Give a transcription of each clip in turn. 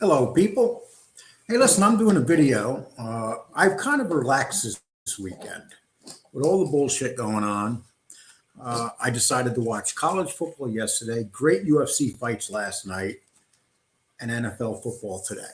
Hello, people. Hey, listen, I'm doing a video. I've kind of relaxed this weekend with all the bullshit going on. I decided to watch college football yesterday, great UFC fights last night, and NFL football today.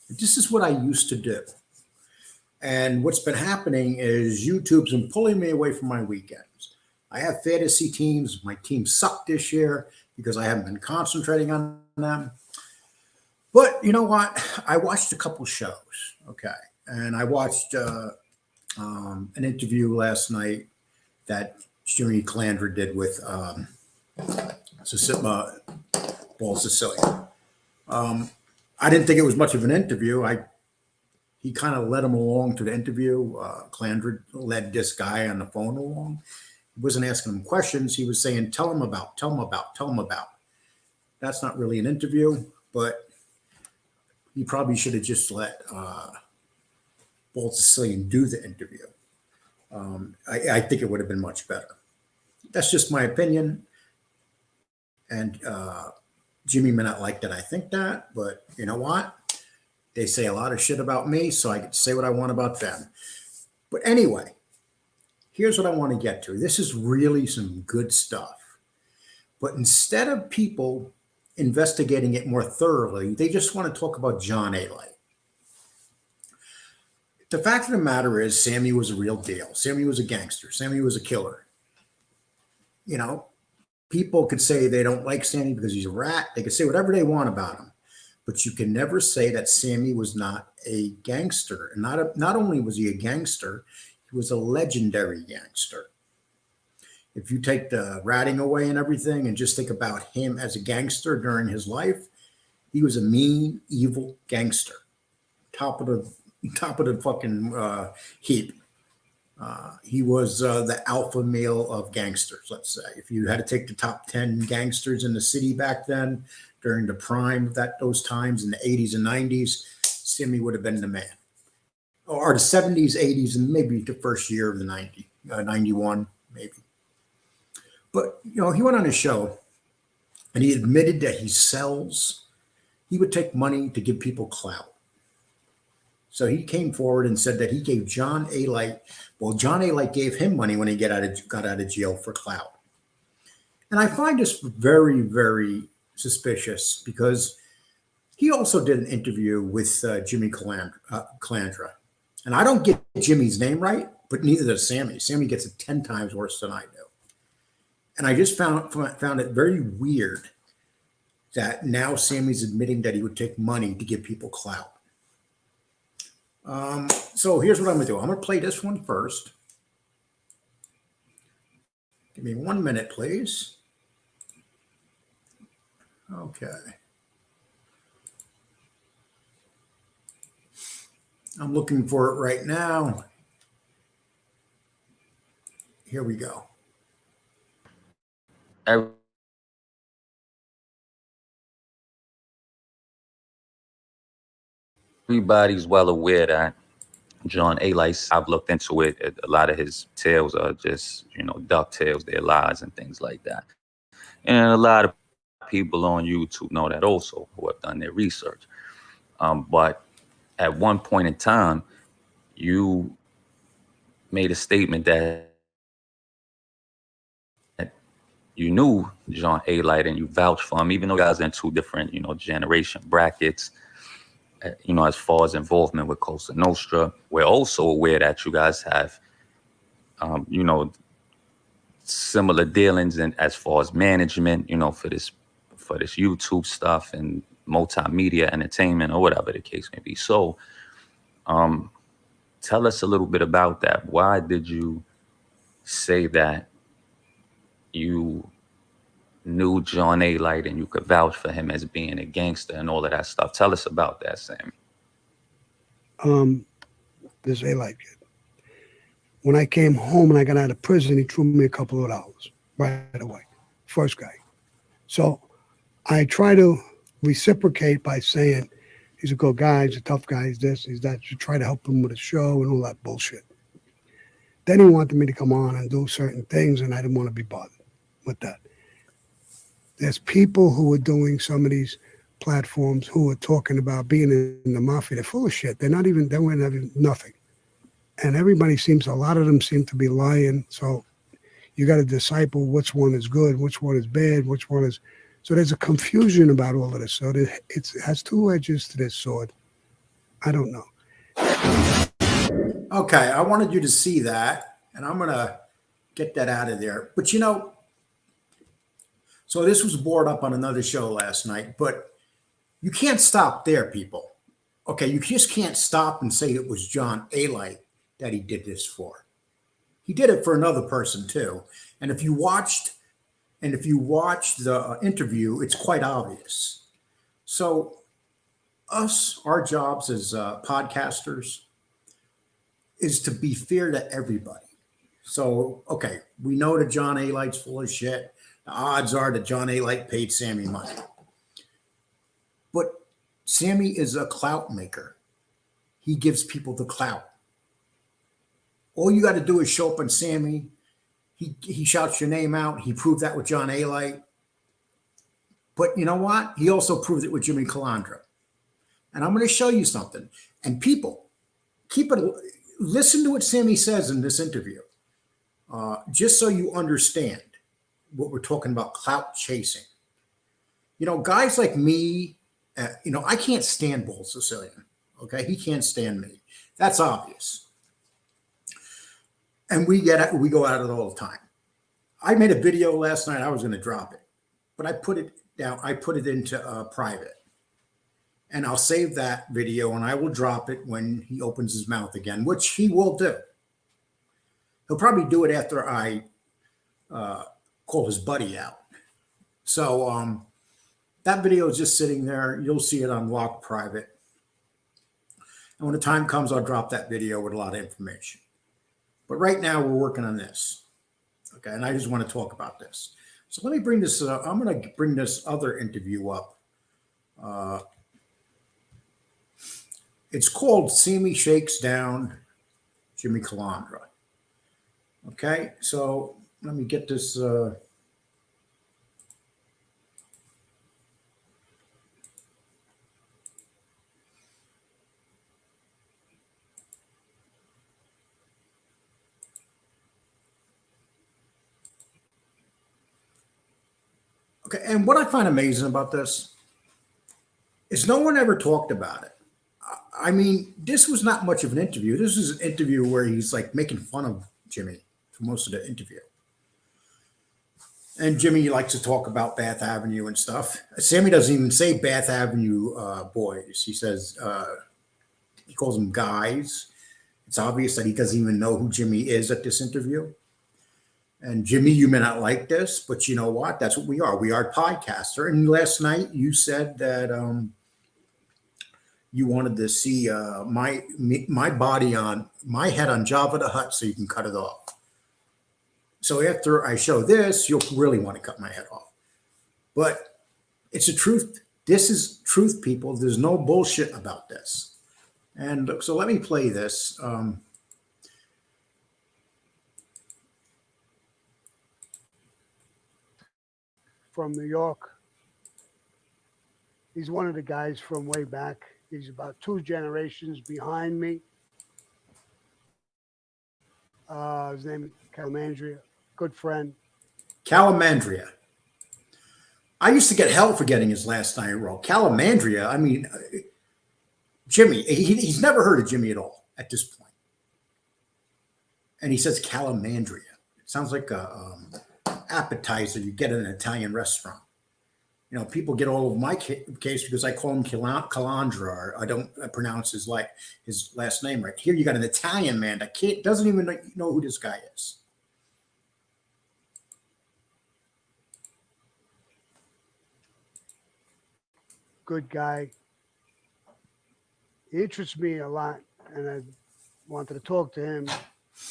This is what I used to do. And what's been happening is YouTube's been pulling me away from my weekends. I have fantasy teams. My team sucked this year because I haven't been concentrating on them. But you know what? I watched a couple shows, okay, and I watched an interview last night that Jimmy Calandra did with Paul Sicilian. I didn't think it was much of an interview. He kind of led him along to the interview. Calandra led this guy on the phone along. He wasn't asking him questions. He was saying, "Tell him about, tell him about, tell him about." That's not really an interview, but he probably should have just let Paul Sicilian do the interview. I think it would have been much better. That's just my opinion. And Jimmy may not like that I think that, but you know what? They say a lot of shit about me, so I get to say what I want about them. But anyway, here's what I want to get to. This is really some good stuff. But instead of people investigating it more thoroughly, they just want to talk about John Alite. The fact of the matter is, Sammy was a real deal. Sammy was a gangster. Sammy was a killer. You know, people could say they don't like Sammy because he's a rat. They could say whatever they want about him. But you can never say that Sammy was not a gangster. And not only was he a gangster, he was a legendary gangster. If you take the ratting away and everything and just think about him as a gangster during his life, he was a mean, evil gangster. Top of the fucking heap. He was the alpha male of gangsters, let's say. If you had to take the top 10 gangsters in the city back then, during the prime of those times in the 80s and 90s, Sammy would have been the man. Or the 70s, 80s, and maybe the first year of the 91, maybe. But, you know, he went on a show and he admitted that he would take money to give people clout. So he came forward and said that he gave John Alite, John Alite gave him money when he got out of jail for clout. And I find this very, very suspicious because he also did an interview with Jimmy Calandra. And I don't get Jimmy's name right, but neither does Sammy. Sammy gets it 10 times worse than I do. And I just found it very weird that now Sammy's admitting that he would take money to give people clout. So here's what I'm going to do. I'm going to play this one first. Give me 1 minute, please. Okay. I'm looking for it right now. Here we go. Everybody's well aware that John Alite, I've looked into it. A lot of his tales are just, duck tales, they're lies and things like that. And a lot of people on YouTube know that also, who have done their research. But at one point in time, you made a statement that you knew John Alite and you vouched for him, even though you guys are in two different, generation brackets. As far as involvement with Cosa Nostra, we're also aware that you guys have, similar dealings and as far as management, for this YouTube stuff and multimedia entertainment or whatever the case may be. So, tell us a little bit about that. Why did you say that you knew John Alite and you could vouch for him as being a gangster and all of that stuff? Tell us about that, Sammy. This Alite kid. When I came home and I got out of prison, he threw me a couple of dollars right away. First guy. So I try to reciprocate by saying he's a good guy, he's a tough guy, he's this, he's that. You try to help him with a show and all that bullshit. Then he wanted me to come on and do certain things, and I didn't want to be bothered with that. There's people who are doing some of these platforms who are talking about being in the mafia. They're full of shit. They weren't having nothing. And a lot of them seem to be lying. So you got to disciple which one is good, which one is bad, which one is. So there's a confusion about all of this. So it has two edges to this sword. I don't know. Okay, I wanted you to see that, and I'm going to get that out of there. But so this was brought up on another show last night, but you can't stop there, people. Okay, you just can't stop and say it was John Alite that he did this for. He did it for another person too. And if you watched the interview, it's quite obvious. So our jobs as podcasters is to be fair to everybody. So, okay, we know that John Alite's full of shit. The odds are that John Alite paid Sammy money. But Sammy is a clout maker. He gives people the clout. All you got to do is show up on Sammy. He shouts your name out. He proved that with John Alite. But you know what? He also proved it with Jimmy Calandra. And I'm going to show you something. And people, listen to what Sammy says in this interview. Just so you understand what we're talking about, clout chasing. Guys like me, I can't stand Bull Sicilian. Okay, he can't stand me. That's obvious. And we go at it all the time. I made a video last night. I was going to drop it, but I put it down. I put it into private, and I'll save that video and I will drop it when he opens his mouth again, which he will do. He'll probably do it after I call his buddy out. So that video is just sitting there. You'll see it on Lock Private. And when the time comes, I'll drop that video with a lot of information. But right now, we're working on this. Okay, and I just want to talk about this. So let me bring this up. I'm going to bring this other interview up. It's called Sammy Shakes Down Jimmy Calandra. Okay, so let me get this. Okay, and what I find amazing about this is no one ever talked about it. I mean, this was not much of an interview. This is an interview where he's like making fun of Jimmy for most of the interview. And Jimmy likes to talk about Bath Avenue and stuff. Sammy doesn't even say Bath Avenue boys. He says, he calls them guys. It's obvious that he doesn't even know who Jimmy is at this interview. And Jimmy, you may not like this, but you know what? That's what we are. We are a podcaster. And last night you said that you wanted to see my body on my head on Jabba the Hutt so you can cut it off. So after I show this, you'll really want to cut my head off. But it's the truth. This is truth, people. There's no bullshit about this. And so let me play this. From New York. He's one of the guys from way back. He's about 2 generations behind me. His name is Calamandria, good friend. Calamandria. I used to get hell for getting his last name wrong. Calamandria. I mean, Jimmy. He's never heard of Jimmy at all at this point. And he says Calamandria. It sounds like a appetizer you get at an Italian restaurant. People get all of my case because I call him Calandra, or I don't pronounce his last name right. Here you got an Italian man that doesn't even know who this guy is. Good guy. He interests me a lot, and I wanted to talk to him.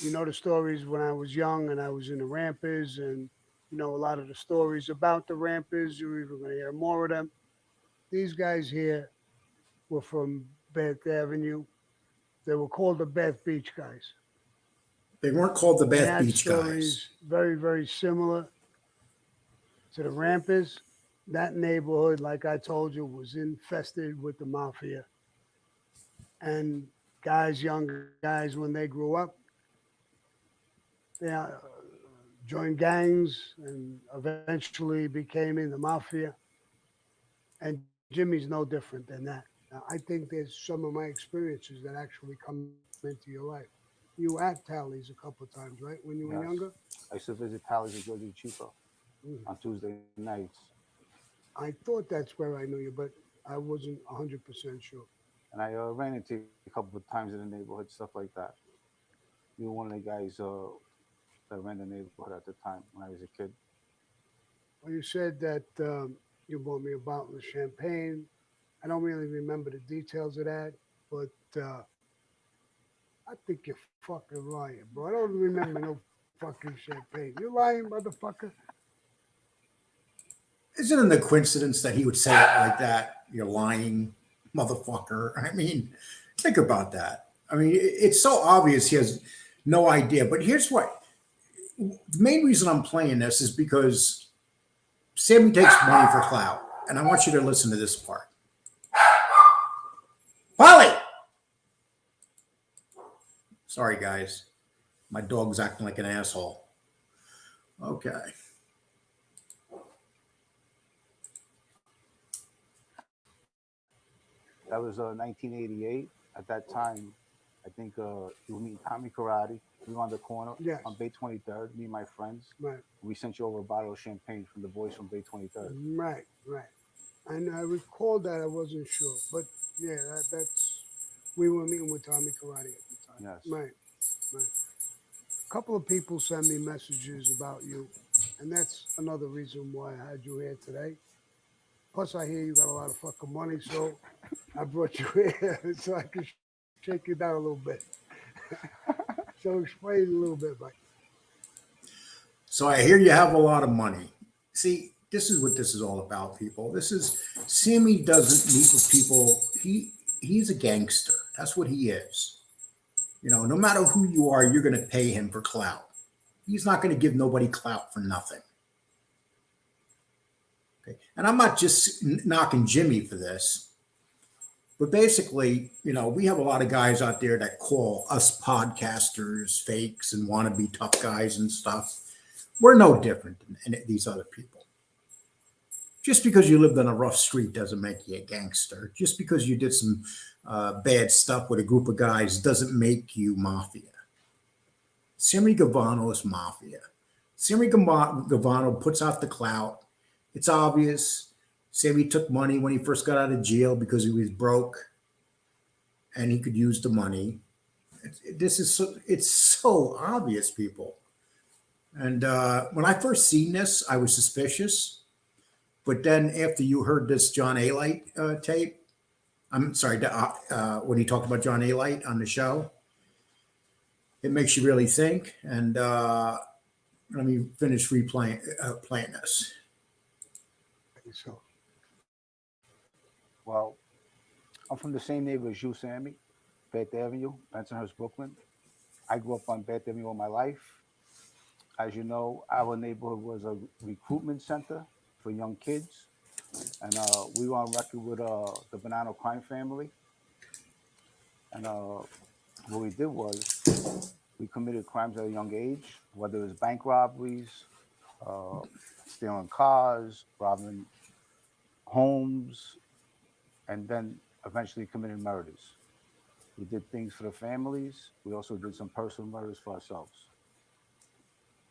The stories when I was young and I was in the Rampers, and a lot of the stories about the Rampers. You're even going to hear more of them. These guys here were from Bath Avenue. They were called the Bath Beach guys. They weren't called the Bath Beach guys. Very, very similar to the Rampers. that neighborhood, like I told you, was infested with the mafia. And guys, younger guys, when they grew up, they joined gangs and eventually became in the mafia. And Jimmy's no different than that. Now, I think there's some of my experiences that actually come into your life. You at Tally's a couple of times, right? When you were Yes. younger? I used to visit Tally's with Georgie Chico Mhm. on Tuesday nights. I thought that's where I knew you, but I wasn't 100% sure. And I ran into you a couple of times in the neighborhood, stuff like that. You were one of the guys that ran the neighborhood at the time when I was a kid. Well, you said that you bought me a bottle of champagne. I don't really remember the details of that, but I think you're fucking lying, bro. I don't remember no fucking champagne. You lying, motherfucker? Isn't it a coincidence that he would say it like that? You're lying, motherfucker. I mean, think about that. I mean, it's so obvious he has no idea. But here's what the main reason I'm playing this is because Sammy takes money for clout. And I want you to listen to this part. Polly! Sorry, guys. My dog's acting like an asshole. Okay. That was 1988. At that time, I think you were meeting Tommy Karate. We were on the corner Yes. on Bay 23rd, me and my friends. Right, We sent you over a bottle of champagne from the boys from Bay 23rd. right, right. And I recalled that I wasn't sure, but yeah, that's we were meeting with Tommy Karate at the time. Yes. Right, right. A couple of people send me messages about you, and that's another reason why I had you here today. Plus, I hear you got a lot of fucking money, so I brought you here so I can shake you down a little bit. So explain a little bit, Mike. So I hear you have a lot of money. See, this is what this is all about, people. This is Sammy doesn't meet with people. He's a gangster. That's what he is. You know, no matter who you are, you're going to pay him for clout. He's not going to give nobody clout for nothing. Okay, and I'm not just knocking Jimmy for this, but basically, you know, we have a lot of guys out there that call us podcasters fakes and want to be tough guys and stuff. We're no different than these other people. Just because you lived on a rough street doesn't make you a gangster. Just because you did some bad stuff with a group of guys doesn't make you mafia. Sammy Gravano is mafia. Sammy Gravano puts out the clout. It's obvious. Sammy took money when he first got out of jail because he was broke and he could use the money. It's so obvious, people. And when I first seen this, I was suspicious. But then after you heard this John Alite tape, I'm sorry, when he talked about John Alite on the show, it makes you really think. And let me finish playing this. So, Well, I'm from the same neighborhood as you, Sammy, Beth Avenue, Bensonhurst, Brooklyn. I grew up on Beth Avenue all my life. As you know, our neighborhood was a recruitment center for young kids. And we were on record with the Banana Crime Family. And what we did was we committed crimes at a young age, whether it was bank robberies, uh, stealing cars, robbing homes, and then eventually committing murders. We did things for the families. We also did some personal murders for ourselves.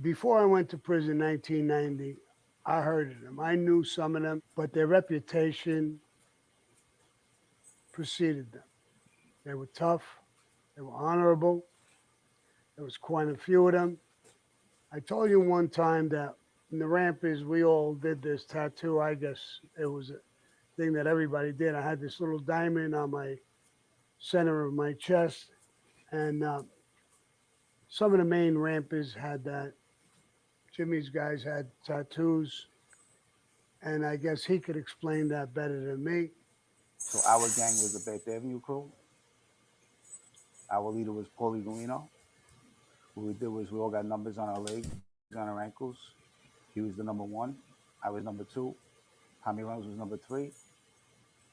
before I went to prison in 1990, I heard of them. I knew some of them, but their reputation preceded them. They were tough, they were honorable. There was quite a few of them. I told you one time that in the Rampers, we all did this tattoo. I guess it was a thing that everybody did. I had this little diamond on my center of my chest, and some of the main Rampers had that. Jimmy's guys had tattoos, and I guess he could explain that better than me. So our gang was the Beth Avenue crew. Our leader was Paulie Guino. What we did was we all got numbers on our legs, on our ankles. He was the number one. I was number two. Tommy Reynolds was number 3.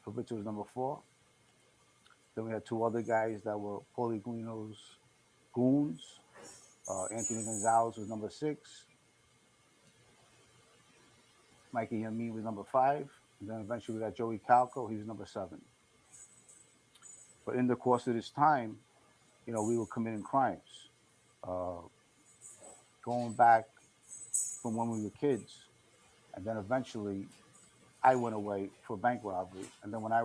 Fabrizio was number 4. Then we had 2 other guys that were Paulie Guino's goons. Anthony Gonzalez was number 6. Mikey Yamin was number 5. And then eventually we got Joey Calco. He was number 7. But in the course of this time, you know, we were committing crimes. Going back from when we were kids. And then eventually I went away for bank robbery. And then when I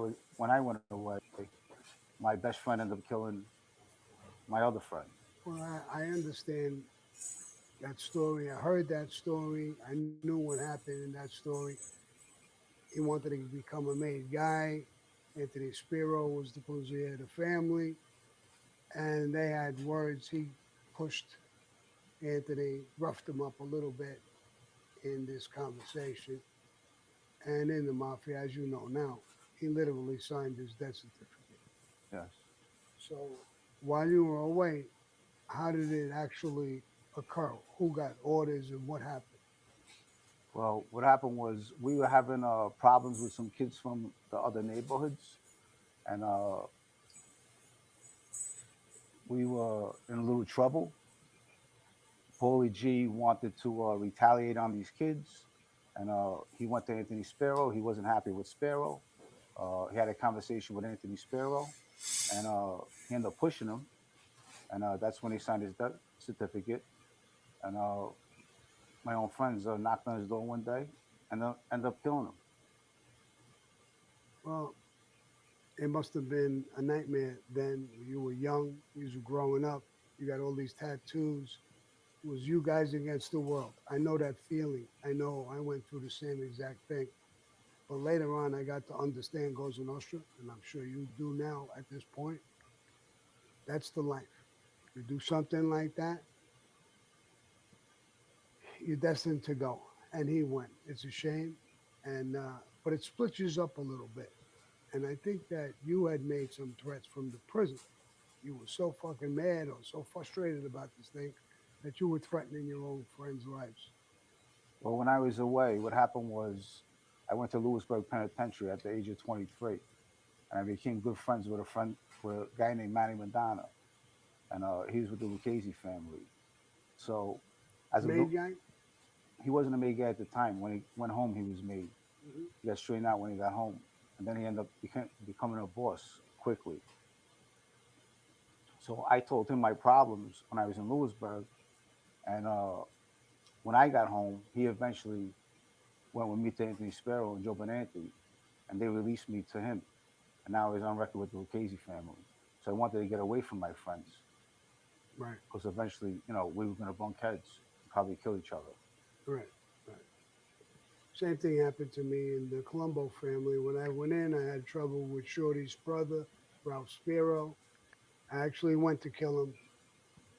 went away, my best friend ended up killing my other friend. Well, I understand that story. I heard that story. I knew what happened in that story. He wanted to become a made guy. Anthony Spiro was the closer of the family. And they had words. He pushed Anthony, roughed him up a little bit in this conversation. And in the mafia, as you know now, he literally signed his death certificate. Yes. So while you were away, how did it actually occur? Who got orders and what happened? Well, what happened was we were having problems with some kids from the other neighborhoods. And we were in a little trouble. Paulie G wanted to retaliate on these kids. And he went to Anthony Spiro. He wasn't happy with Spiro. He had a conversation with Anthony Spiro. And he ended up pushing him. And that's when he signed his death certificate. And my own friends knocked on his door one day and ended up killing him. Well, it must have been a nightmare then. You were young, you were growing up, you got all these tattoos. It was you guys against the world. I know that feeling. I know I went through the same exact thing. But later on, I got to understand Cosa Nostra, and I'm sure you do now at this point. That's the life. You do something like that, you're destined to go. And he went. It's a shame, and but it splits you up a little bit. And I think that you had made some threats from the prison. You were so fucking mad or so frustrated about this thing that you were threatening your own friends' lives. Well, when I was away, what happened was I went to Lewisburg Penitentiary at the age of 23, and I became good friends with a guy named Manny Madonna, and he was with the Lucchese family. So, Guy? He wasn't a made guy at the time. When he went home, he was made. Mm-hmm. He got straightened out when he got home, and then he ended up becoming a boss quickly. So I told him my problems when I was in Lewisburg, and when I got home, he eventually went with me to Anthony Spiro and Joe Benanti, and they released me to him. And now he's on record with the Lucchese family. So I wanted to get away from my friends. Right. Because eventually, you know, we were going to bunk heads and probably kill each other. Right. Same thing happened to me in the Colombo family. When I went in, I had trouble with Shorty's brother, Ralph Spiro. I actually went to kill him,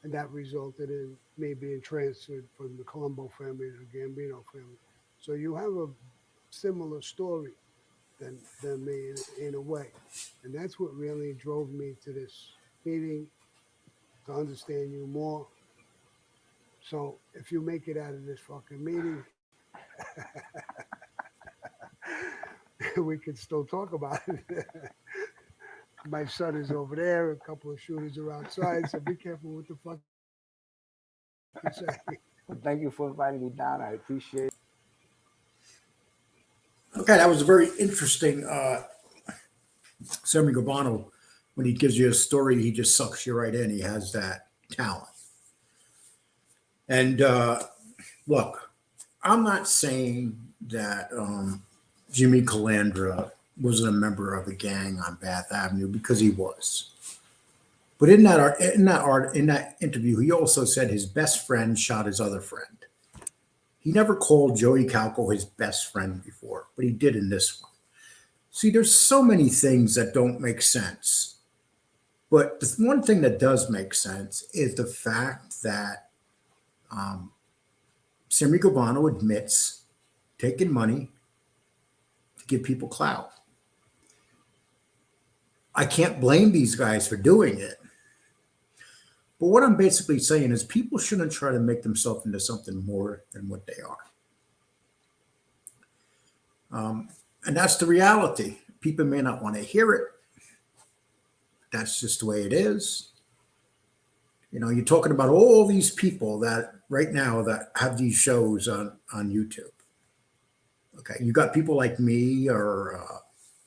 and that resulted in me being transferred from the Colombo family to the Gambino family. So you have a similar story than me in a way. And that's what really drove me to this meeting, to understand you more. So if you make it out of this fucking meeting, we can still talk about it. My son is over there. A couple of shooters are outside, so be careful what the fuck you say. Well, thank you for inviting me down. I appreciate it. Okay, that was a very interesting Sammy Gravano. When he gives you a story, he just sucks you right in. He has that talent. And look, I'm not saying that Jimmy Calandra wasn't a member of a gang on Bath Avenue, because he was. But in that interview, he also said his best friend shot his other friend. He never called Joey Calco his best friend before, but he did in this one. See, there's so many things that don't make sense. But the one thing that does make sense is the fact that Sammy Gravano admits taking money to give people clout. I can't blame these guys for doing it. But what I'm basically saying is people shouldn't try to make themselves into something more than what they are. And that's the reality. People may not want to hear it. That's just the way it is. You know, you're talking about all these people that right now that have these shows on YouTube. Okay, you got people like me or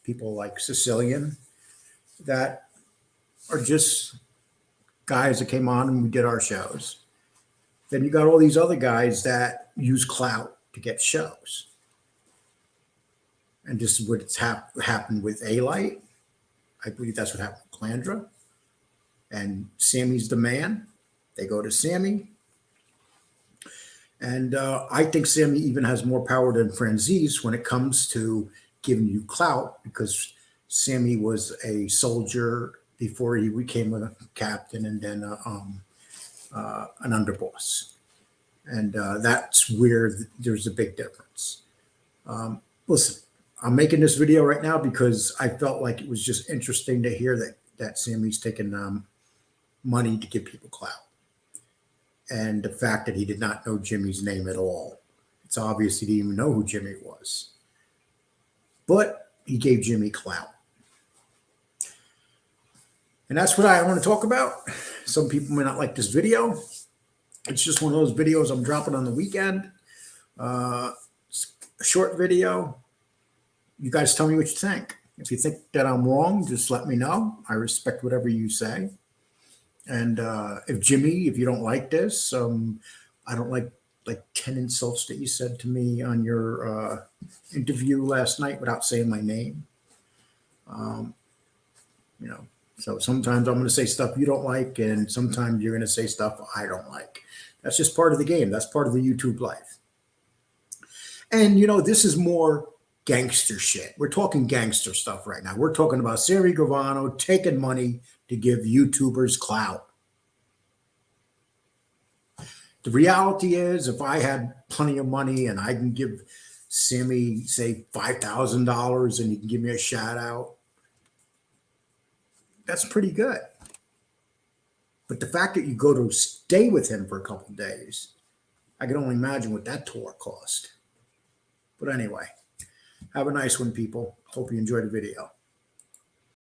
people like Sicilian that are just guys that came on and we did our shows. Then you got all these other guys that use clout to get shows. And this is what's happened with Alite. I believe that's what happened with Clandra. And Sammy's the man. They go to Sammy. And I think Sammy even has more power than Franzese when it comes to giving you clout, because Sammy was a soldier before he became a captain and then an underboss. And that's where there's a big difference. Listen, I'm making this video right now because I felt like it was just interesting to hear that Sammy's taking money to give people clout. And the fact that he did not know Jimmy's name at all. It's obvious he didn't even know who Jimmy was. But he gave Jimmy clout. And that's what I want to talk about. Some people may not like this video. It's just one of those videos I'm dropping on the weekend. It's a short video. You guys tell me what you think. If you think that I'm wrong, just let me know. I respect whatever you say. And if you don't like this, I don't like 10 insults that you said to me on your interview last night without saying my name. You know, so sometimes I'm going to say stuff you don't like, and sometimes you're going to say stuff I don't like. That's just part of the game. That's part of the YouTube life. And, you know, this is more gangster shit. We're talking gangster stuff right now. We're talking about Sammy Gravano taking money to give YouTubers clout. The reality is, if I had plenty of money and I can give Sammy, say, $5,000 and he can give me a shout out, that's pretty good. But the fact that you go to stay with him for a couple of days, I can only imagine what that tour cost. But anyway, have a nice one, people. Hope you enjoyed the video.